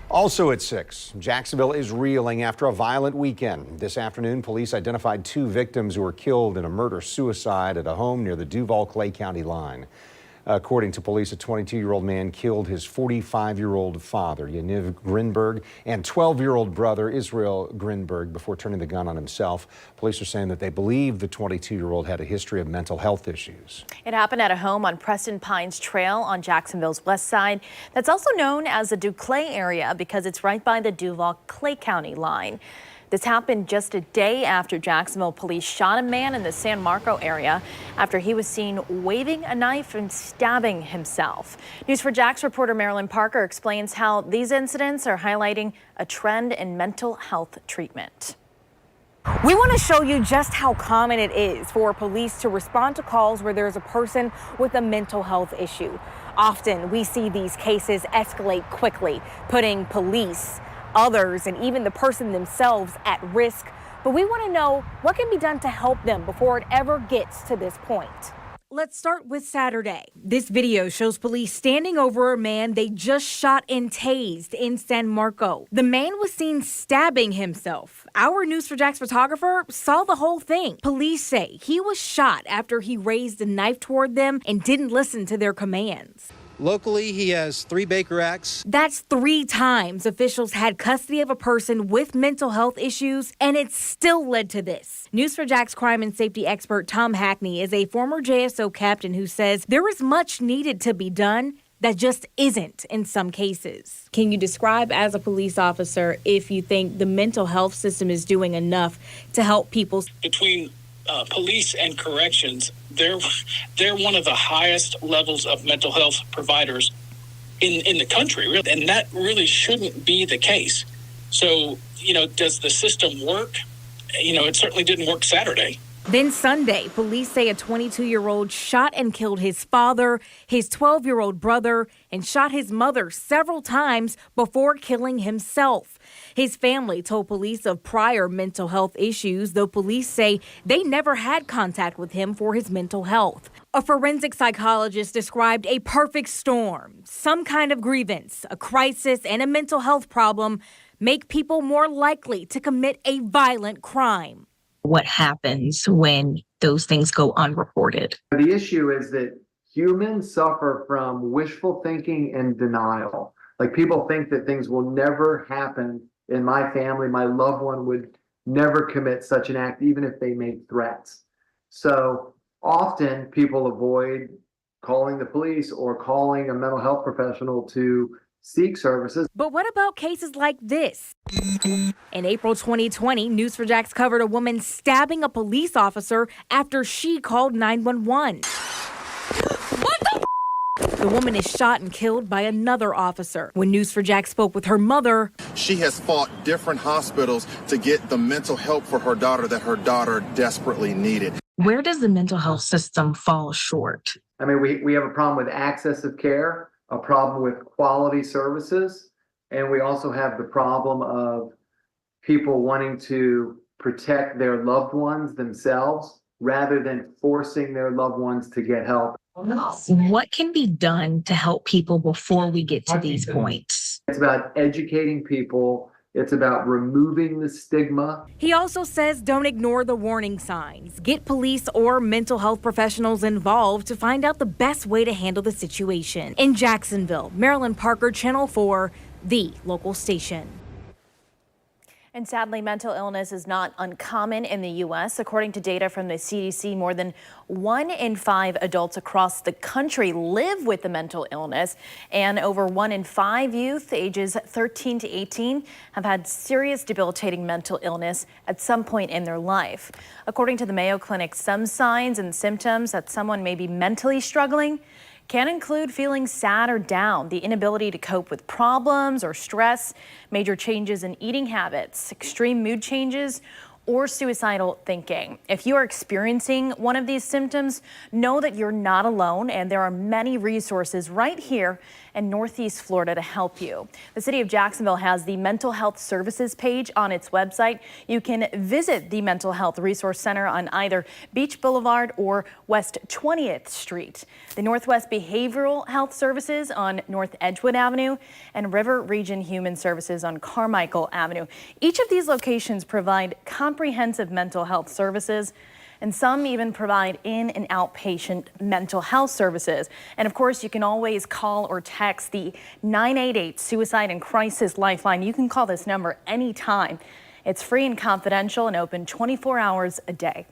Also at 6, Jacksonville is reeling after a violent weekend. This afternoon, police identified 2 victims who were killed in a murder-suicide at a home near the Duval-Clay County line. According to police, a 22-year-old man killed his 45-year-old father, Yaniv Grinberg, and 12-year-old brother, Israel Grinberg, before turning the gun on himself. Police are saying that they believe the 22-year-old had a history of mental health issues. It happened at a home on Preston Pines Trail on Jacksonville's west side. That's also known as the Duclay area because it's right by the Duval-Clay County line. This happened just a day after Jacksonville police shot a man in the San Marco area after he was seen waving a knife and stabbing himself. News4Jax reporter Marilyn Parker explains how these incidents are highlighting a trend in mental health treatment. We want to show you just how common it is for police to respond to calls where there's a person with a mental health issue. Often we see these cases escalate quickly, putting police, others, and even the person themselves at risk. But we want to know what can be done to help them before it ever gets to this point. Let's start with Saturday. This video shows police standing over a man they just shot and tased in San Marco. The man was seen stabbing himself. Our News4Jax photographer saw the whole thing. Police say he was shot after he raised a knife toward them and didn't listen to their commands. Locally, he has 3 Baker Acts. That's 3 times officials had custody of a person with mental health issues, and it still led to this. News4Jax crime and safety expert Tom Hackney is a former JSO captain who says there is much needed to be done that just isn't in some cases. Can you describe as a police officer if you think the mental health system is doing enough to help people? Between police and corrections, they're one of the highest levels of mental health providers in the country, really, and that really shouldn't be the case. So, does the system work? It certainly didn't work Saturday. Then Sunday, police say a 22-year-old shot and killed his father, his 12-year-old brother, and shot his mother several times before killing himself. His family told police of prior mental health issues, though police say they never had contact with him for his mental health. A forensic psychologist described a perfect storm. Some kind of grievance, a crisis, and a mental health problem make people more likely to commit a violent crime. What happens when those things go unreported? The issue is that humans suffer from wishful thinking and denial. Like, people think that things will never happen in my family. My loved one would never commit such an act, even if they made threats. So often people avoid calling the police or calling a mental health professional to seek services. But what about cases like this? In April 2020, News4Jax covered a woman stabbing a police officer after she called 911. The woman is shot and killed by another officer. When News4Jax spoke with her mother, she has fought different hospitals to get the mental help for her daughter that her daughter desperately needed. Where does the mental health system fall short? I mean, we have a problem with access of care, a problem with quality services, and we also have the problem of people wanting to protect their loved ones themselves rather than forcing their loved ones to get help. What can be done to help people before we get to these points? It's about educating people. It's about removing the stigma. He also says don't ignore the warning signs. Get police or mental health professionals involved to find out the best way to handle the situation. In Jacksonville, Marilyn Parker, Channel 4, the local station. And sadly, mental illness is not uncommon in the U.S. According to data from the CDC, more than 1 in 5 adults across the country live with a mental illness, and over 1 in 5 youth ages 13 to 18 have had serious debilitating mental illness at some point in their life. According to the Mayo Clinic, some signs and symptoms that someone may be mentally struggling can include feeling sad or down, the inability to cope with problems or stress, major changes in eating habits, extreme mood changes, or suicidal thinking. If you are experiencing one of these symptoms, know that you're not alone, and there are many resources right here in Northeast Florida to help you. The city of Jacksonville has the Mental Health Services page on its website. You can visit the Mental Health Resource Center on either Beach Boulevard or West 20th Street. The Northwest Behavioral Health Services on North Edgewood Avenue and River Region Human Services on Carmichael Avenue. Each of these locations provide comprehensive mental health services, and some even provide in and outpatient mental health services. And of course, you can always call or text the 988 Suicide and Crisis Lifeline. You can call this number anytime. It's free and confidential and open 24 hours a day.